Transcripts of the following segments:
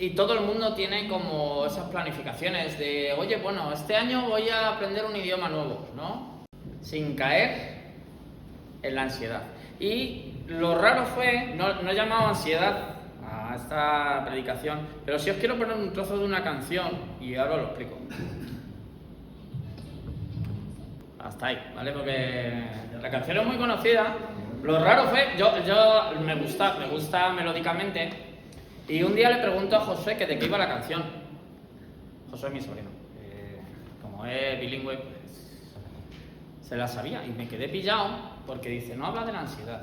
Y todo el mundo tiene como esas planificaciones de, oye, bueno, este año voy a aprender un idioma nuevo, ¿no? Sin caer en la ansiedad. Y lo raro fue, no he llamado ansiedad a esta predicación, pero sí os quiero poner un trozo de una canción y ahora os lo explico. Hasta ahí, ¿vale? Porque la canción es muy conocida. Lo raro fue, yo me gusta melódicamente, y un día le pregunto a José que de qué iba la canción. José es mi sobrino. Como es bilingüe, pues se la sabía y me quedé pillado porque dice, no habla de la ansiedad.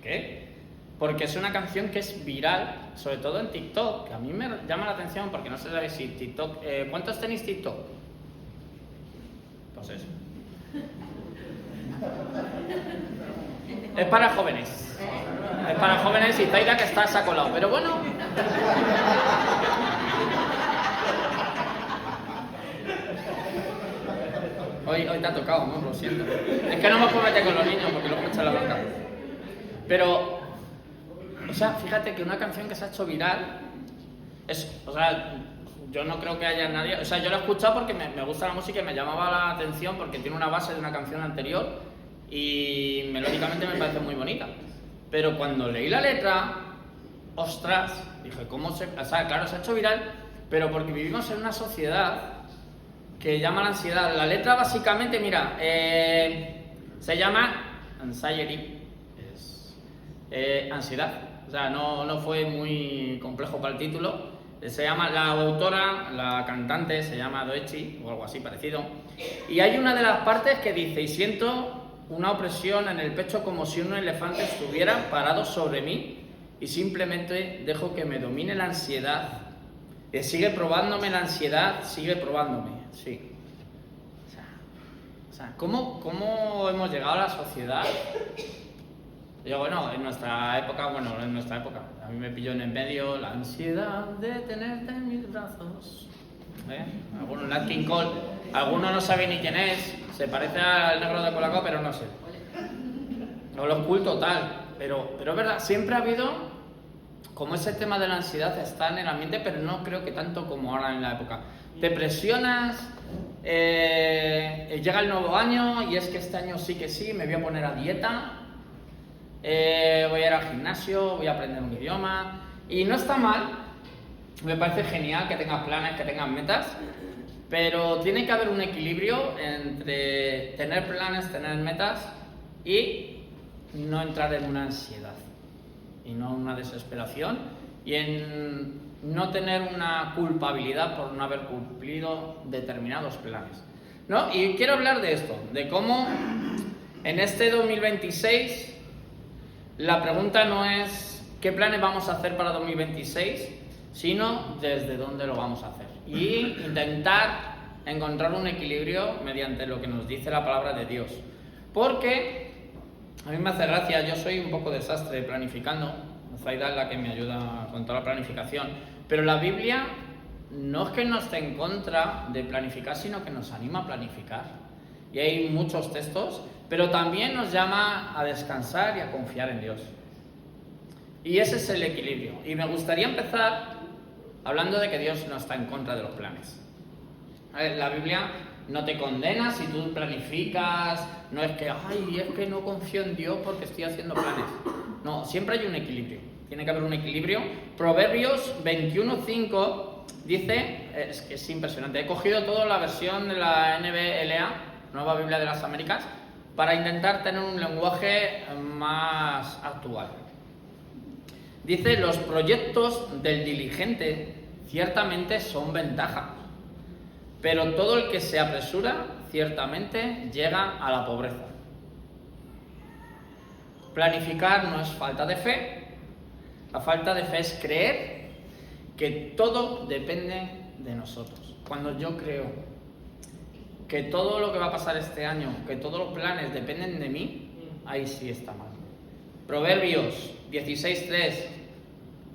¿Qué? Porque es una canción que es viral, sobre todo en TikTok, que a mí me llama la atención porque no sé si TikTok... ¿cuántos tenéis TikTok? Pues eso. Es para jóvenes. Es para jóvenes y Zaida que está sacolado. Pero bueno. Hoy te ha tocado, ¿no? Lo siento. Es que no me puedo meter con los niños porque luego me echan la bronca. Pero, o sea, fíjate que una canción que se ha hecho viral es, o sea, yo no creo que haya nadie, o sea, yo la he escuchado porque me gusta la música y me llamaba la atención porque tiene una base de una canción anterior y melódicamente me parece muy bonita. Pero cuando leí la letra, ostras, dije, ¿cómo se...? O sea, claro, se ha hecho viral, pero porque vivimos en una sociedad que llama la ansiedad. La letra básicamente, mira, se llama anxiety, es ansiedad. O sea, no fue muy complejo para el título. Se llama, la autora, la cantante, se llama Doechi, o algo así parecido. Y hay una de las partes que dice, y siento una opresión en el pecho como si un elefante estuviera parado sobre mí y simplemente dejo que me domine la ansiedad. Sigue probándome la ansiedad, sigue probándome, sí. O sea, ¿cómo hemos llegado a la sociedad? Yo, bueno, en nuestra época, a mí me pilló en el medio la ansiedad de tenerte en mis brazos. Algunos, Nat King Cole, algunos no saben ni quién es, se parece al negro de Colacao, pero no sé. No lo oculto tal, pero es verdad, siempre ha habido, como ese tema de la ansiedad está en el ambiente, pero no creo que tanto como ahora en la época. Te presionas, llega el nuevo año y es que este año sí que sí, me voy a poner a dieta. Voy a ir al gimnasio, voy a aprender un idioma y no está mal, me parece genial que tengas planes, que tengas metas, pero tiene que haber un equilibrio entre tener planes, tener metas y no entrar en una ansiedad y no una desesperación y en no tener una culpabilidad por no haber cumplido determinados planes, ¿no? Y quiero hablar de esto, de cómo en este 2026 la pregunta no es qué planes vamos a hacer para 2026, sino desde dónde lo vamos a hacer. Y intentar encontrar un equilibrio mediante lo que nos dice la palabra de Dios. Porque a mí me hace gracia, yo soy un poco desastre planificando, Zaida es la que me ayuda con toda la planificación, pero la Biblia no es que no esté en contra de planificar, sino que nos anima a planificar. Y hay muchos textos, pero también nos llama a descansar y a confiar en Dios. Y ese es el equilibrio. Y me gustaría empezar hablando de que Dios no está en contra de los planes. La Biblia no te condena si tú planificas, no es que, es que no confío en Dios porque estoy haciendo planes. No, siempre hay un equilibrio. Tiene que haber un equilibrio. Proverbios 21:5 dice, es que es impresionante, he cogido toda la versión de la NBLA, Nueva Biblia de las Américas, para intentar tener un lenguaje más actual. Dice, los proyectos del diligente ciertamente son ventaja, pero todo el que se apresura ciertamente llega a la pobreza. Planificar no es falta de fe, la falta de fe es creer que todo depende de nosotros. Cuando yo creo que todo lo que va a pasar este año, que todos los planes dependen de mí, ahí sí está mal. Proverbios 16:3,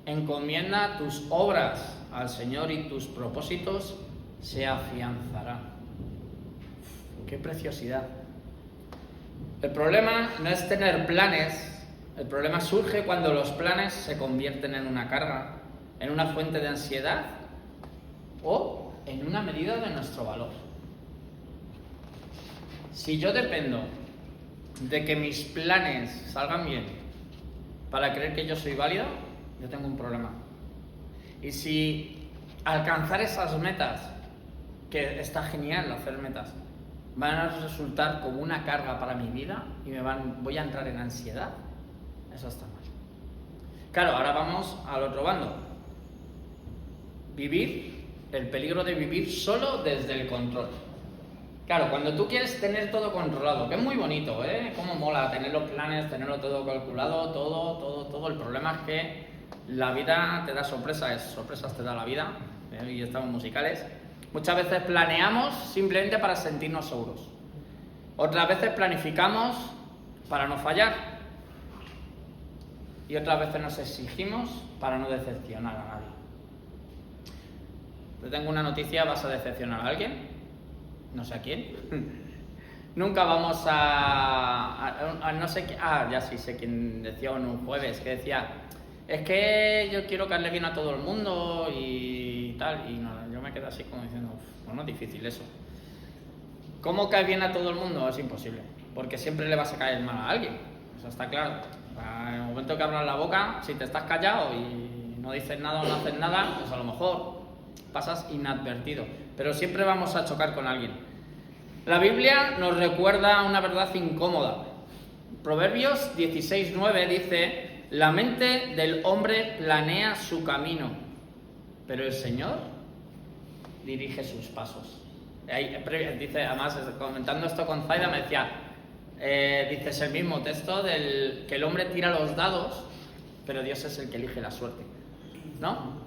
encomienda tus obras al Señor y tus propósitos se afianzarán. ¡Qué preciosidad! El problema no es tener planes, el problema surge cuando los planes se convierten en una carga en una fuente de ansiedad o en una medida de nuestro valor. Si yo dependo de que mis planes salgan bien para creer que yo soy válido, yo tengo un problema. Y si alcanzar esas metas, que está genial hacer metas, van a resultar como una carga para mi vida y voy a entrar en ansiedad, eso está mal. Claro, ahora vamos al otro bando. El peligro de vivir solo desde el control. Claro, cuando tú quieres tener todo controlado, que es muy bonito, cómo mola tener los planes, tenerlo todo calculado, todo. El problema es que la vida te da sorpresas te da la vida, y estamos musicales. Muchas veces planeamos simplemente para sentirnos seguros. Otras veces planificamos para no fallar. Y otras veces nos exigimos para no decepcionar a nadie. Te tengo una noticia, ¿vas a decepcionar a alguien? No sé a quién. Nunca vamos a no sé quién. Ya sí sé quién decía en un jueves, que decía, es que yo quiero caerle bien a todo el mundo y tal. Y no, yo me quedo así como diciendo, bueno, es difícil eso. ¿Cómo caer bien a todo el mundo? Es imposible, porque siempre le vas a caer mal a alguien, eso está claro. En el momento que abras la boca, si te estás callado y no dices nada o no haces nada, pues a lo mejor pasas inadvertido, pero siempre vamos a chocar con alguien. La Biblia nos recuerda una verdad incómoda. Proverbios 16:9 dice, la mente del hombre planea su camino, pero el Señor dirige sus pasos. Dice, además, comentando esto con Zaida, me decía, dice, es el mismo texto del que el hombre tira los dados, pero Dios es el que elige la suerte, ¿no?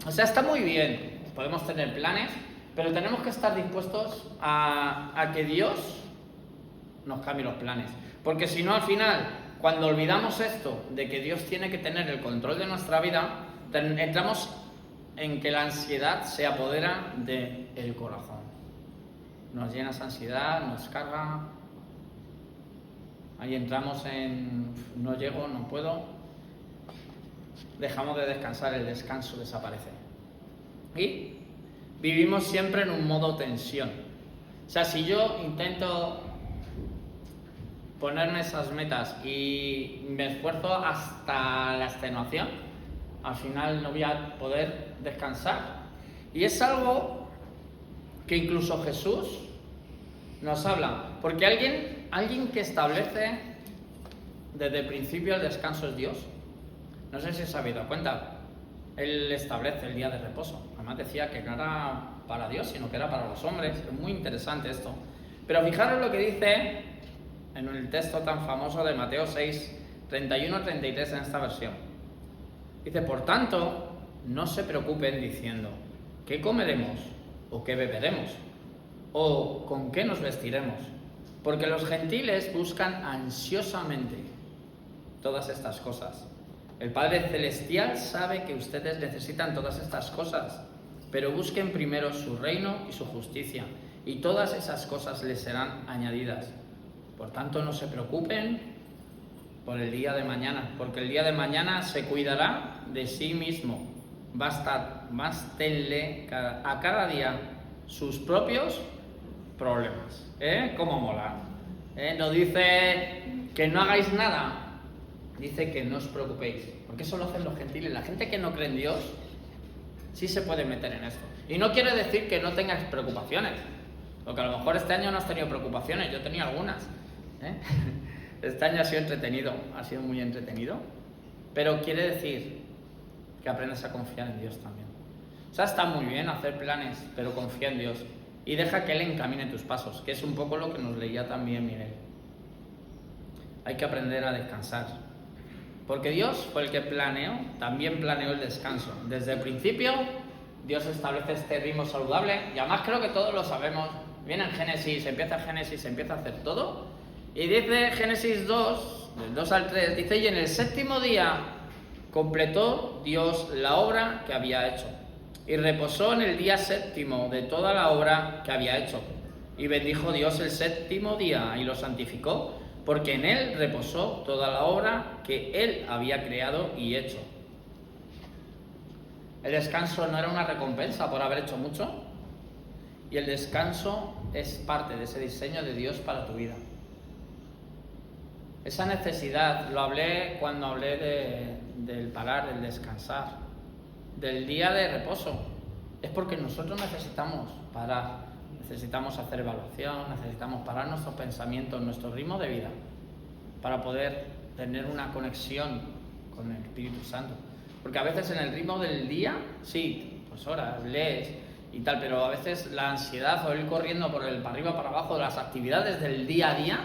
O sea, está muy bien, podemos tener planes, pero tenemos que estar dispuestos a que Dios nos cambie los planes, porque si no, al final, cuando olvidamos esto de que Dios tiene que tener el control de nuestra vida, entramos en que la ansiedad se apodera del corazón. Nos llena esa ansiedad, nos carga. Ahí entramos en no llego, no puedo. Dejamos de descansar, el descanso desaparece. Y vivimos siempre en un modo tensión. O sea, si yo intento ponerme esas metas y me esfuerzo hasta la extenuación, al final no voy a poder descansar. Y es algo que incluso Jesús nos habla, porque alguien que establece desde el principio el descanso es Dios. No sé si os habéis dado cuenta, Él establece el día de reposo. Además decía que no era para Dios, sino que era para los hombres. Es muy interesante esto. Pero fijaros lo que dice en el texto tan famoso de Mateo 6, 31-33 en esta versión. Dice, por tanto, no se preocupen diciendo, ¿qué comeremos? ¿O qué beberemos? ¿O con qué nos vestiremos? Porque los gentiles buscan ansiosamente todas estas cosas. El Padre Celestial sabe que ustedes necesitan todas estas cosas, pero busquen primero su reino y su justicia, y todas esas cosas les serán añadidas. Por tanto, no se preocupen por el día de mañana, porque el día de mañana se cuidará de sí mismo. Bástenle a cada día sus propios problemas. ¿Cómo mola? No dice que no hagáis nada, dice que no os preocupéis, porque eso lo hacen los gentiles. La gente que no cree en Dios sí se puede meter en esto. Y no quiere decir que no tengas preocupaciones, porque a lo mejor este año no has tenido preocupaciones, yo tenía algunas. Este año ha sido entretenido, ha sido muy entretenido, pero quiere decir que aprendas a confiar en Dios también. O sea, está muy bien hacer planes, pero confía en Dios y deja que Él encamine tus pasos, que es un poco lo que nos leía también Miguel. Hay que aprender a descansar, porque Dios fue el que también planeó el descanso. Desde el principio, Dios establece este ritmo saludable, y además creo que todos lo sabemos. Viene en Génesis, empieza a hacer todo, y dice Génesis 2, del 2 al 3, dice, y en el séptimo día completó Dios la obra que había hecho, y reposó en el día séptimo de toda la obra que había hecho. Y bendijo Dios el séptimo día y lo santificó, porque en él reposó toda la obra que él había creado y hecho. El descanso no era una recompensa por haber hecho mucho, y el descanso es parte de ese diseño de Dios para tu vida. Esa necesidad, lo hablé cuando hablé del parar, del descansar, del día de reposo. Es porque nosotros necesitamos parar, necesitamos hacer evaluación, necesitamos parar nuestros pensamientos, nuestro ritmo de vida, para poder tener una conexión con el Espíritu Santo. Porque a veces en el ritmo del día, sí, pues horas, lees y tal, pero a veces la ansiedad o ir corriendo para arriba, para abajo de las actividades del día a día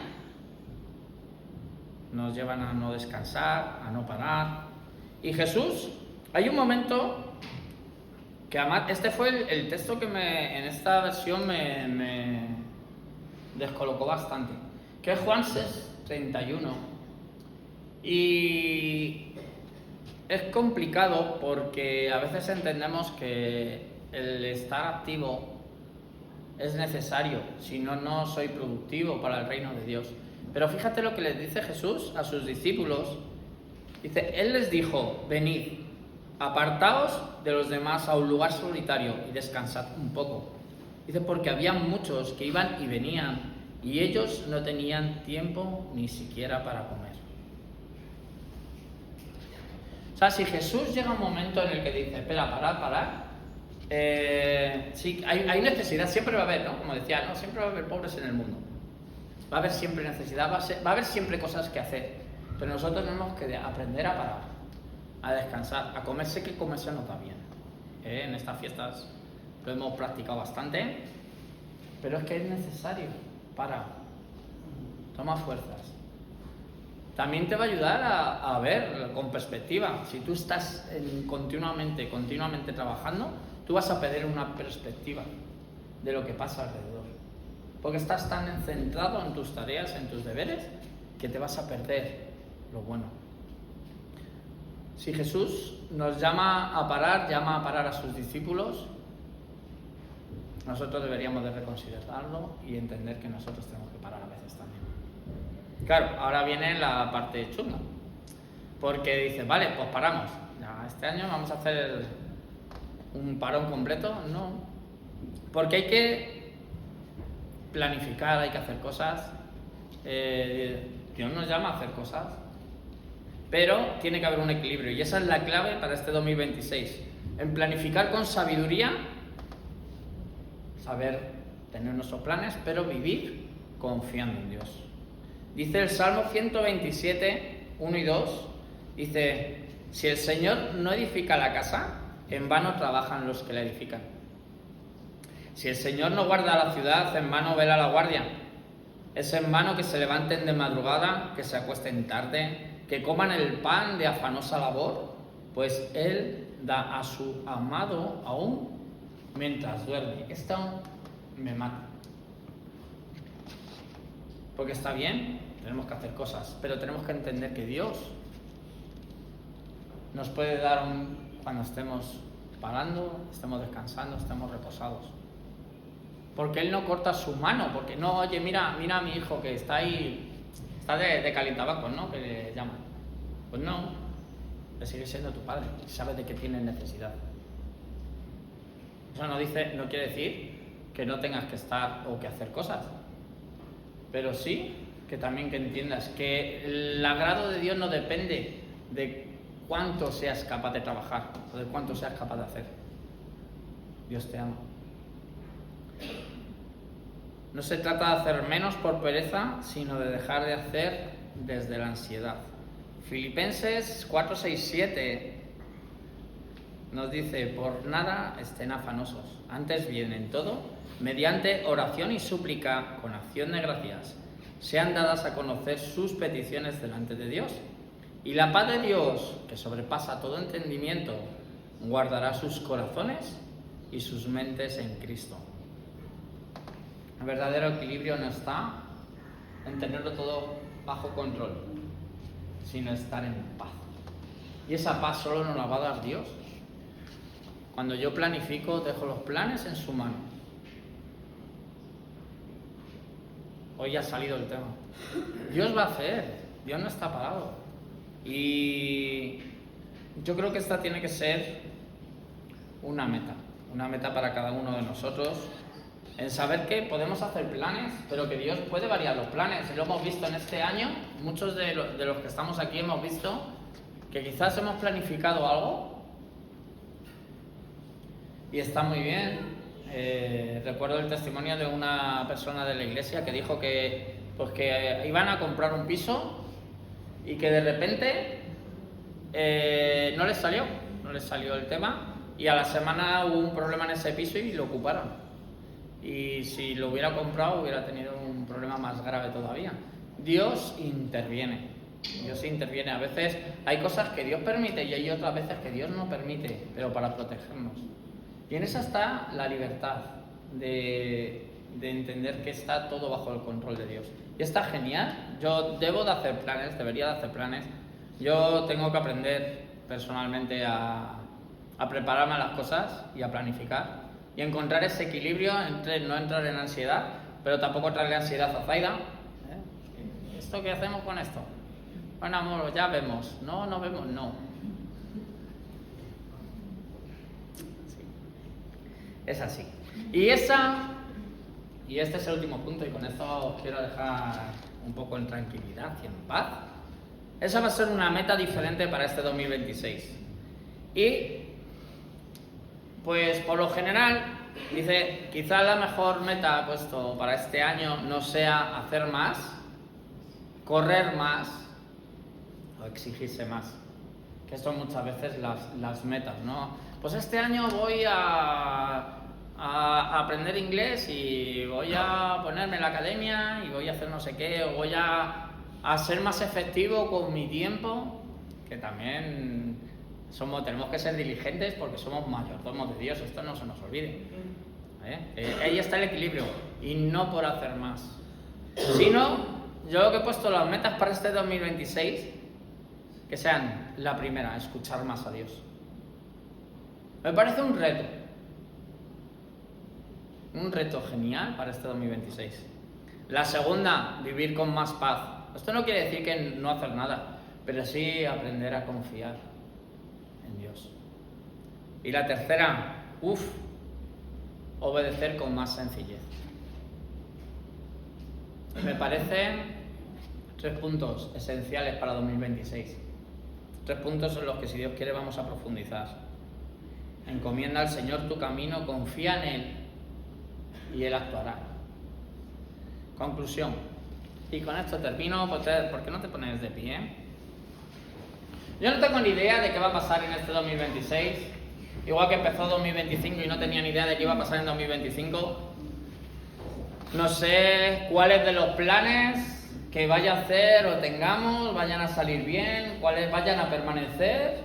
nos llevan a no descansar, a no parar. Y Jesús, hay un momento que además, este fue el texto que en esta versión me descolocó bastante, que es Juan 6:31. Y es complicado porque a veces entendemos que el estar activo es necesario, si no, no soy productivo para el reino de Dios. Pero fíjate lo que les dice Jesús a sus discípulos. Dice, Él les dijo, venid, apartaos de los demás a un lugar solitario y descansad un poco. Dice, porque había muchos que iban y venían y ellos no tenían tiempo ni siquiera para comer. O sea, si Jesús llega a un momento en el que dice, espera, parar, sí, hay necesidad, siempre va a haber, ¿no? Como decía, ¿no? Siempre va a haber pobres en el mundo. Va a haber siempre necesidad, va a haber siempre cosas que hacer. Pero nosotros tenemos que aprender a parar, a descansar, a comerse, que comerse no está bien. En estas fiestas lo hemos practicado bastante, pero es que es necesario. Toma fuerzas. También te va a ayudar a ver con perspectiva. Si tú estás continuamente trabajando, tú vas a perder una perspectiva de lo que pasa alrededor. Porque estás tan centrado en tus tareas, en tus deberes, que te vas a perder lo bueno. Si Jesús nos llama a parar a sus discípulos, nosotros deberíamos de reconsiderarlo y entender que nosotros tenemos que parar a veces también. Claro, ahora viene la parte chunga, porque dices, vale, pues paramos. Ya, este año vamos a hacer un parón completo. No, porque hay que planificar, hay que hacer cosas. Dios nos llama a hacer cosas, pero tiene que haber un equilibrio, y esa es la clave para este 2026. En planificar con sabiduría, saber tener nuestros planes, pero vivir confiando en Dios. Dice el Salmo 127, 1 y 2, dice, si el Señor no edifica la casa, en vano trabajan los que la edifican. Si el Señor no guarda la ciudad, en vano vela la guardia. Es en vano que se levanten de madrugada, que se acuesten tarde, que coman el pan de afanosa labor, pues Él da a su amado aún mientras duerme. Esto me mata. Porque está bien, tenemos que hacer cosas, pero tenemos que entender que Dios nos puede dar cuando estemos parando, estemos descansando, estemos reposados. Porque Él no corta su mano, porque no, oye, mira a mi hijo que está ahí, está de calientabacos, ¿no? Que le llaman. Pues no, Él sigue siendo tu padre, sabes de que tienes necesidad. Eso no quiere decir que no tengas que estar o que hacer cosas, pero sí que también que entiendas que el agrado de Dios no depende de cuánto seas capaz de trabajar o de cuánto seas capaz de hacer. Dios te ama. No se trata de hacer menos por pereza, sino de dejar de hacer desde la ansiedad. Filipenses 4, 6, 7 nos dice, por nada estén afanosos, antes bien en todo, mediante oración y súplica, con acción de gracias, sean dadas a conocer sus peticiones delante de Dios. Y la paz de Dios, que sobrepasa todo entendimiento, guardará sus corazones y sus mentes en Cristo. El verdadero equilibrio no está en tenerlo todo bajo control, sino estar en paz. Y esa paz solo nos la va a dar Dios. Cuando yo planifico, dejo los planes en su mano. Hoy ha salido el tema. Dios va a hacer, Dios no está parado. Y yo creo que esta tiene que ser una meta para cada uno de nosotros, en saber que podemos hacer planes, pero que Dios puede variar los planes. Y lo hemos visto en este año, muchos de los que estamos aquí hemos visto que quizás hemos planificado algo y está muy bien. Recuerdo el testimonio de una persona de la iglesia que dijo que iban a comprar un piso y que de repente no les salió el tema, y a la semana hubo un problema en ese piso y lo ocuparon. Y si lo hubiera comprado hubiera tenido un problema más grave todavía. Dios interviene. A veces hay cosas que Dios permite y hay otras veces que Dios no permite, pero para protegernos. Y en esa está la libertad de entender que está todo bajo el control de Dios. Y está genial. Yo debería de hacer planes. Yo tengo que aprender personalmente a prepararme a las cosas y a planificar. Y encontrar ese equilibrio entre no entrar en ansiedad, pero tampoco traerle ansiedad a Zaida. ¿Esto qué hacemos con esto? Bueno, amor, ya vemos. No vemos, no. Sí. Es así. Y este es el último punto, y con esto os quiero dejar un poco en tranquilidad y en paz. Esa va a ser una meta diferente para este 2026. Y pues por lo general, dice, quizá la mejor meta puesto para este año no sea hacer más, correr más o exigirse más. Que son muchas veces las metas, ¿no? Pues este año voy a aprender inglés y voy a ponerme en la academia y voy a hacer no sé qué, o voy a ser más efectivo con mi tiempo, que también tenemos que ser diligentes porque somos mayordomos de Dios, esto no se nos olvide. Ahí está el equilibrio, y no por hacer más, sino yo lo que he puesto las metas para este 2026, que sean la primera, escuchar más a Dios. Me parece un reto genial para este 2026. La segunda, vivir con más paz. Esto no quiere decir que no hacer nada, pero sí aprender a confiar en Dios. Y la tercera, obedecer con más sencillez. Me parecen 3 puntos esenciales para 2026. 3 puntos en los que, si Dios quiere, vamos a profundizar. Encomienda al Señor tu camino, confía en Él y Él actuará. Conclusión. Y con esto termino. ¿Por qué no te pones de pie? Yo no tengo ni idea de qué va a pasar en este 2026. Igual que empezó 2025 y no tenía ni idea de qué iba a pasar en 2025. No sé cuáles de los planes que vaya a hacer o tengamos vayan a salir bien, cuáles vayan a permanecer,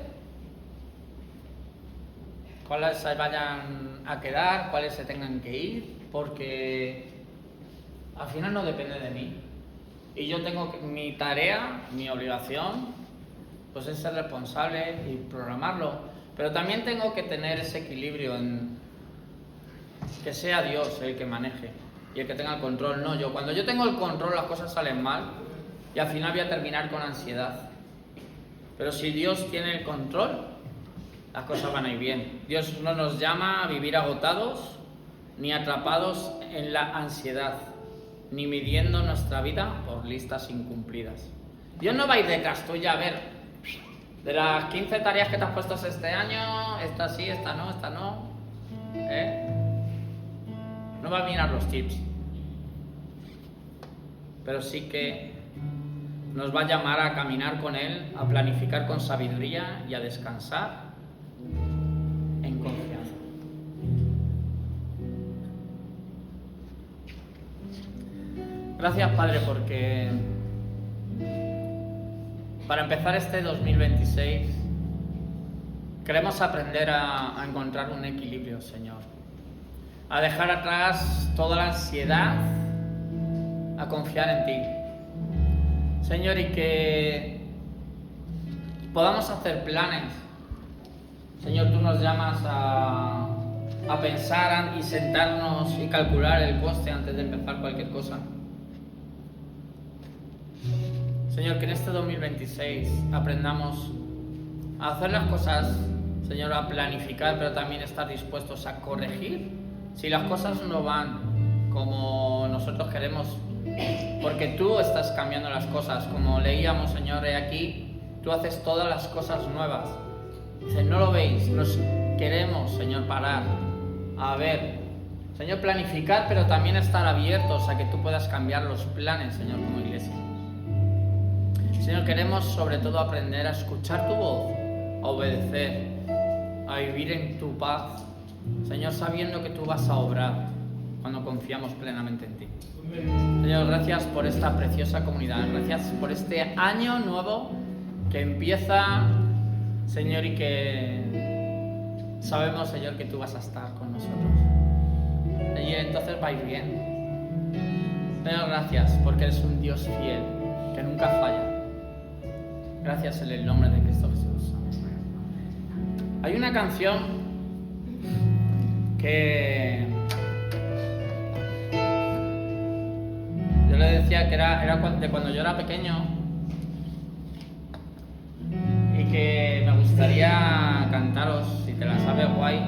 cuáles vayan a quedar, cuáles se tengan que ir, porque al final no depende de mí. Y yo tengo mi tarea, mi obligación, pues es ser responsable y programarlo. Pero también tengo que tener ese equilibrio en que sea Dios el que maneje y el que tenga el control, no yo. Cuando yo tengo el control, las cosas salen mal y al final voy a terminar con ansiedad. Pero si Dios tiene el control, las cosas van a ir bien. Dios no nos llama a vivir agotados ni atrapados en la ansiedad, ni midiendo nuestra vida por listas incumplidas. Dios no va a ir detrás tuya a ver, de las 15 tareas que te has puesto este año, esta sí, esta no, esta no. No va a mirar los tips. Pero sí que nos va a llamar a caminar con Él, a planificar con sabiduría y a descansar en confianza. Gracias, Padre, porque para empezar este 2026 queremos aprender a encontrar un equilibrio, Señor. A dejar atrás toda la ansiedad, a confiar en ti, Señor, y que podamos hacer planes. Señor, tú nos llamas a pensar y sentarnos y calcular el coste antes de empezar cualquier cosa. Señor, que en este 2026 aprendamos a hacer las cosas Señor, a planificar, pero también estar dispuestos a corregir si las cosas no van como nosotros queremos, porque tú estás cambiando las cosas. Como leíamos, Señor, aquí tú haces todas las cosas nuevas. Dice, ¿no lo veis? Nos queremos, Señor, parar a ver, Señor, planificar, pero también estar abiertos a que tú puedas cambiar los planes, Señor, como iglesia. Señor, queremos sobre todo aprender a escuchar tu voz, a obedecer, a vivir en tu paz, Señor, sabiendo que tú vas a obrar cuando confiamos plenamente en ti. Señor, gracias por esta preciosa comunidad, gracias por este año nuevo que empieza, Señor, y que sabemos, Señor, que tú vas a estar con nosotros. Y entonces va a ir bien. Señor, gracias porque eres un Dios fiel, que nunca falla. Gracias en el nombre de Cristo Jesús. Hay una canción que yo le decía que era de cuando yo era pequeño y que me gustaría cantaros. Si te la sabes, guay,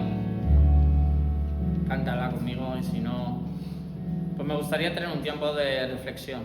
cántala conmigo, y si no, pues me gustaría tener un tiempo de reflexión.